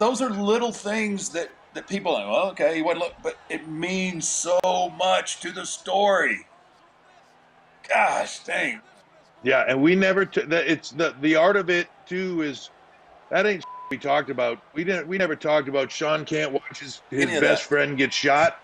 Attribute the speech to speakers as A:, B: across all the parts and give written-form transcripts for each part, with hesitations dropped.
A: those are little things that people are like, well, okay, he wouldn't look, but it means so much to the story. Gosh dang.
B: Yeah, and we never. It's the art of it too. Is that ain't we talked about? We never talked about Shawn can't watch his
A: Any of
B: best
A: that.
B: friend get shot.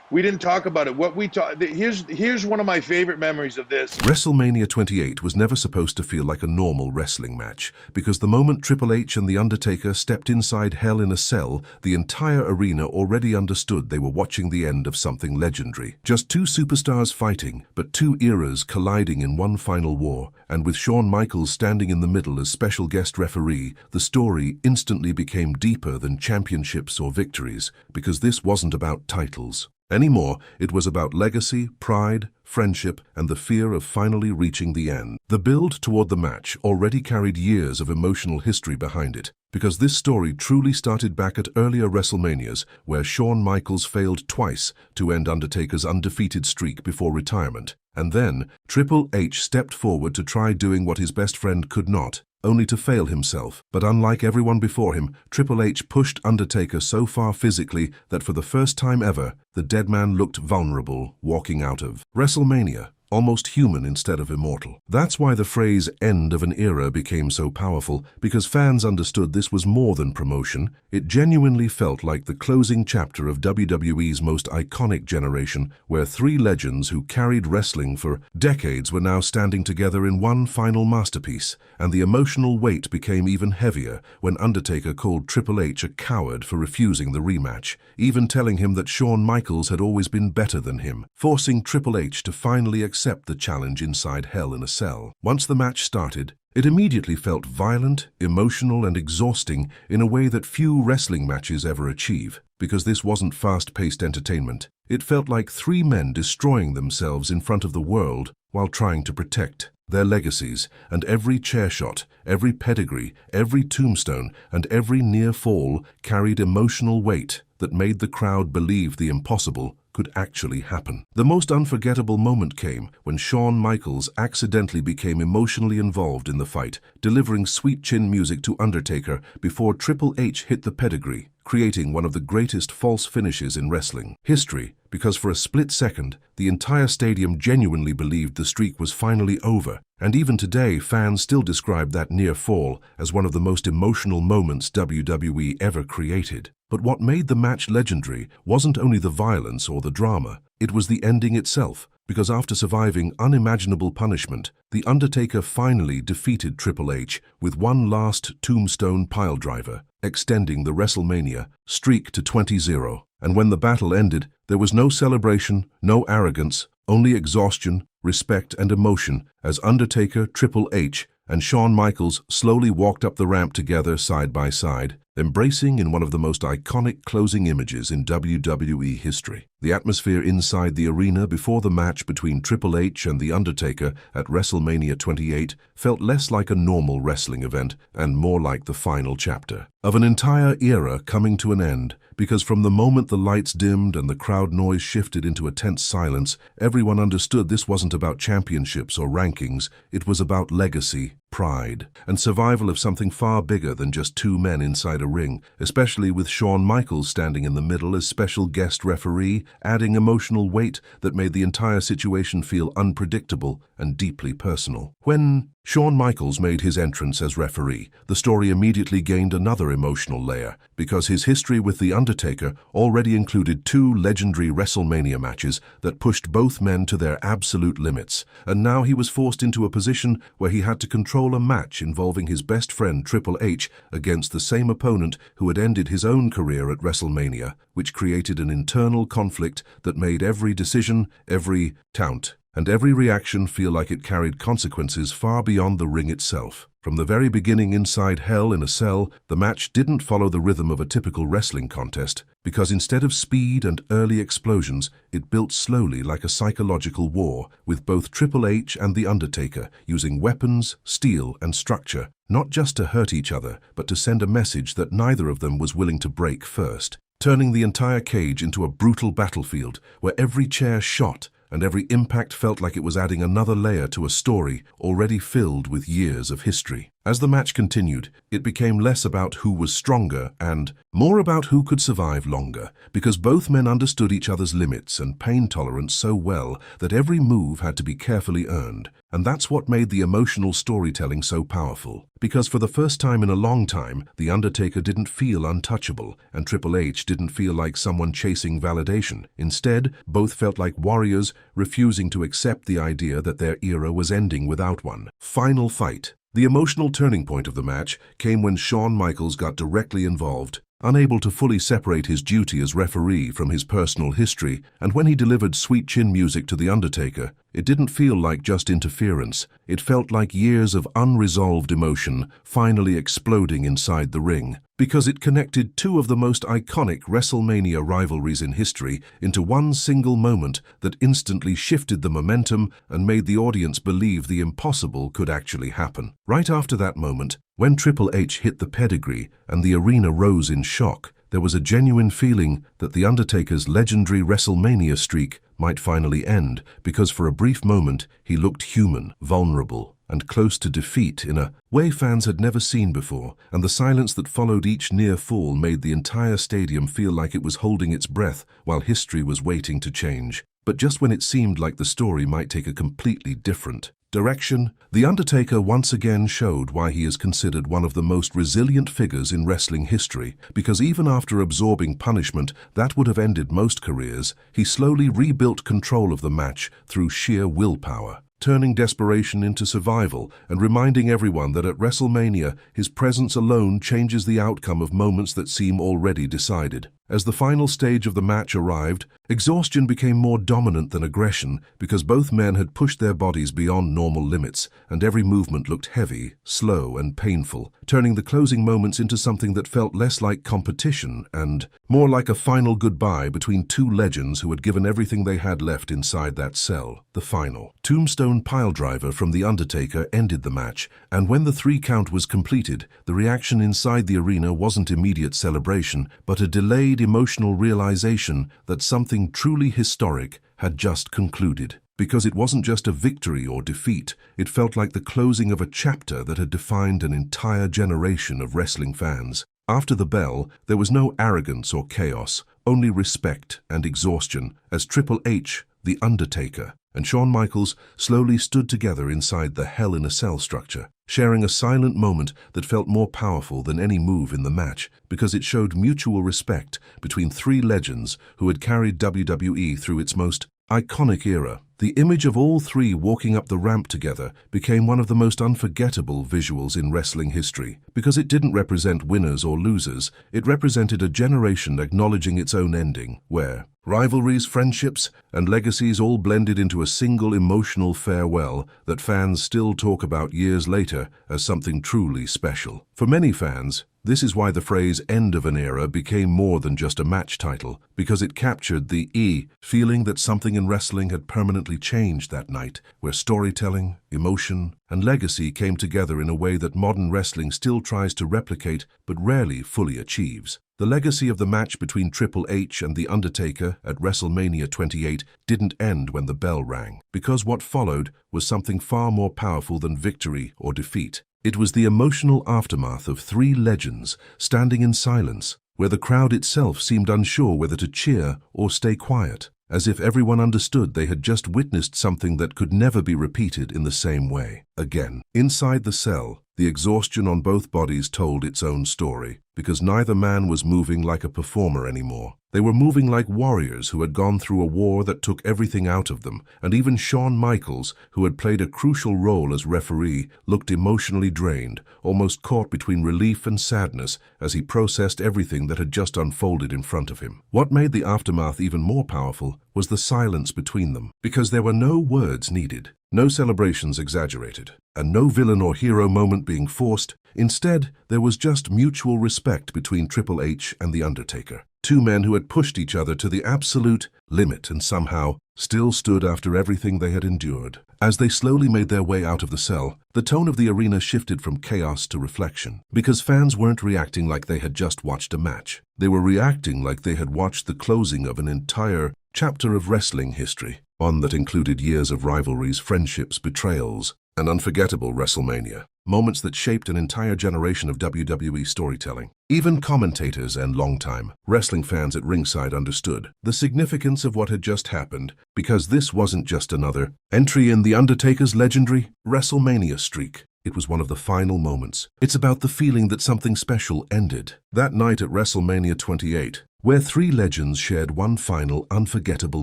B: We didn't talk about it. What we talk here's one of my favorite memories of this.
C: WrestleMania 28 was never supposed to feel like a normal wrestling match, because the moment Triple H and The Undertaker stepped inside Hell in a Cell, the entire arena already understood they were watching the end of something legendary. Just two superstars fighting, but two eras colliding in one final war, and with Shawn Michaels standing in the middle as special guest referee, the story instantly became deeper than championships or victories, because this wasn't about titles. Anymore, it was about legacy, pride, friendship, and the fear of finally reaching the end. The build toward the match already carried years of emotional history behind it, because this story truly started back at earlier WrestleManias, where Shawn Michaels failed twice to end Undertaker's undefeated streak before retirement. And then, Triple H stepped forward to try doing what his best friend could not, only to fail himself. But unlike everyone before him, Triple H pushed Undertaker so far physically that for the first time ever, the dead man looked vulnerable walking out of WrestleMania, almost human instead of immortal. That's why the phrase "end of an era" became so powerful, because fans understood this was more than promotion. It genuinely felt like the closing chapter of WWE's most iconic generation, where three legends who carried wrestling for decades were now standing together in one final masterpiece, and the emotional weight became even heavier when Undertaker called Triple H a coward for refusing the rematch, even telling him that Shawn Michaels had always been better than him, forcing Triple H to finally accept the challenge inside Hell in a Cell. Once the match started, it immediately felt violent, emotional, and exhausting in a way that few wrestling matches ever achieve. Because this wasn't fast-paced entertainment, it felt like three men destroying themselves in front of the world while trying to protect their legacies, and every chair shot, every pedigree, every tombstone, and every near fall carried emotional weight that made the crowd believe the impossible could actually happen. The most unforgettable moment came when Shawn Michaels accidentally became emotionally involved in the fight, delivering sweet chin music to Undertaker before Triple H hit the pedigree, creating one of the greatest false finishes in wrestling history, because for a split second, the entire stadium genuinely believed the streak was finally over. And even today, fans still describe that near fall as one of the most emotional moments WWE ever created. But what made the match legendary wasn't only the violence or the drama, it was the ending itself, because after surviving unimaginable punishment, The Undertaker finally defeated Triple H with one last tombstone piledriver, extending the WrestleMania streak to 20-0. And when the battle ended, there was no celebration, no arrogance, only exhaustion, respect, and emotion as Undertaker, Triple H, and Shawn Michaels slowly walked up the ramp together side by side, embracing in one of the most iconic closing images in WWE history. The atmosphere inside the arena before the match between Triple H and The Undertaker at WrestleMania 28 felt less like a normal wrestling event and more like the final chapter of an entire era coming to an end, because from the moment the lights dimmed and the crowd noise shifted into a tense silence, everyone understood this wasn't about championships or rankings, it was about legacy, pride, and survival of something far bigger than just two men inside a ring, especially with Shawn Michaels standing in the middle as special guest referee, adding emotional weight that made the entire situation feel unpredictable and deeply personal. When Shawn Michaels made his entrance as referee, the story immediately gained another emotional layer, because his history with The Undertaker already included two legendary WrestleMania matches that pushed both men to their absolute limits, and now he was forced into a position where he had to control a match involving his best friend Triple H against the same opponent who had ended his own career at WrestleMania, which created an internal conflict that made every decision, every count, and every reaction feel like it carried consequences far beyond the ring itself. From the very beginning inside Hell in a Cell, the match didn't follow the rhythm of a typical wrestling contest, because instead of speed and early explosions, it built slowly like a psychological war, with both Triple H and The Undertaker using weapons, steel, and structure, not just to hurt each other, but to send a message that neither of them was willing to break first, turning the entire cage into a brutal battlefield where every chair shot and every impact felt like it was adding another layer to a story already filled with years of history. As the match continued, it became less about who was stronger and more about who could survive longer, because both men understood each other's limits and pain tolerance so well that every move had to be carefully earned. And that's what made the emotional storytelling so powerful. Because for the first time in a long time, The Undertaker didn't feel untouchable, and Triple H didn't feel like someone chasing validation. Instead, both felt like warriors refusing to accept the idea that their era was ending without one. Final fight. The emotional turning point of the match came when Shawn Michaels got directly involved, unable to fully separate his duty as referee from his personal history, and when he delivered sweet chin music to The Undertaker, it didn't feel like just interference. It felt like years of unresolved emotion finally exploding inside the ring, because it connected two of the most iconic WrestleMania rivalries in history into one single moment that instantly shifted the momentum and made the audience believe the impossible could actually happen. Right after that moment, when Triple H hit the pedigree and the arena rose in shock, there was a genuine feeling that The Undertaker's legendary WrestleMania streak might finally end, because for a brief moment he looked human, vulnerable, and close to defeat in a way fans had never seen before, and the silence that followed each near fall made the entire stadium feel like it was holding its breath while history was waiting to change. But just when it seemed like the story might take a completely different direction, The Undertaker once again showed why he is considered one of the most resilient figures in wrestling history, because even after absorbing punishment that would have ended most careers, he slowly rebuilt control of the match through sheer willpower, turning desperation into survival and reminding everyone that at WrestleMania, his presence alone changes the outcome of moments that seem already decided. As the final stage of the match arrived, exhaustion became more dominant than aggression because both men had pushed their bodies beyond normal limits, and every movement looked heavy, slow, and painful, turning the closing moments into something that felt less like competition and more like a final goodbye between two legends who had given everything they had left inside that cell. The final tombstone piledriver from The Undertaker ended the match, and when the 3 count was completed, the reaction inside the arena wasn't immediate celebration, but a delayed emotional realization that something truly historic had just concluded. Because it wasn't just a victory or defeat, it felt like the closing of a chapter that had defined an entire generation of wrestling fans. After the bell, there was no arrogance or chaos, only respect and exhaustion, as Triple H, The Undertaker, and Shawn Michaels slowly stood together inside the Hell in a Cell structure, sharing a silent moment that felt more powerful than any move in the match, because it showed mutual respect between 3 legends who had carried WWE through its most iconic era. The image of all 3 walking up the ramp together became one of the most unforgettable visuals in wrestling history, because it didn't represent winners or losers. It represented a generation acknowledging its own ending, where rivalries, friendships, and legacies all blended into a single emotional farewell that fans still talk about years later as something truly special. For many fans, this is why the phrase "end of an era" became more than just a match title, because it captured the feeling that something in wrestling had permanently changed that night, where storytelling, emotion, and legacy came together in a way that modern wrestling still tries to replicate but rarely fully achieves. The legacy of the match between Triple H and The Undertaker at WrestleMania 28 didn't end when the bell rang, because what followed was something far more powerful than victory or defeat. It was the emotional aftermath of 3 legends standing in silence, where the crowd itself seemed unsure whether to cheer or stay quiet, as if everyone understood they had just witnessed something that could never be repeated in the same way again. Inside the cell, the exhaustion on both bodies told its own story, because neither man was moving like a performer anymore. They were moving like warriors who had gone through a war that took everything out of them, and even Shawn Michaels, who had played a crucial role as referee, looked emotionally drained, almost caught between relief and sadness as he processed everything that had just unfolded in front of him. What made the aftermath even more powerful was the silence between them, because there were no words needed, no celebrations exaggerated, and no villain or hero moment being forced. Instead, there was just mutual respect between Triple H and The Undertaker, 2 men who had pushed each other to the absolute limit and somehow still stood after everything they had endured. As they slowly made their way out of the cell, the tone of the arena shifted from chaos to reflection, because fans weren't reacting like they had just watched a match. They were reacting like they had watched the closing of an entire chapter of wrestling history, one that included years of rivalries, friendships, betrayals, An unforgettable WrestleMania. Moments that shaped an entire generation of WWE storytelling. Even commentators and longtime wrestling fans at ringside understood the significance of what had just happened, because this wasn't just another entry in The Undertaker's legendary WrestleMania streak. It was one of the final moments. It's about the feeling that something special ended. That night at WrestleMania 28, where three legends shared one final unforgettable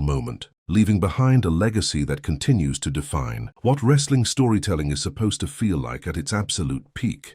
C: moment, leaving behind a legacy that continues to define what wrestling storytelling is supposed to feel like at its absolute peak.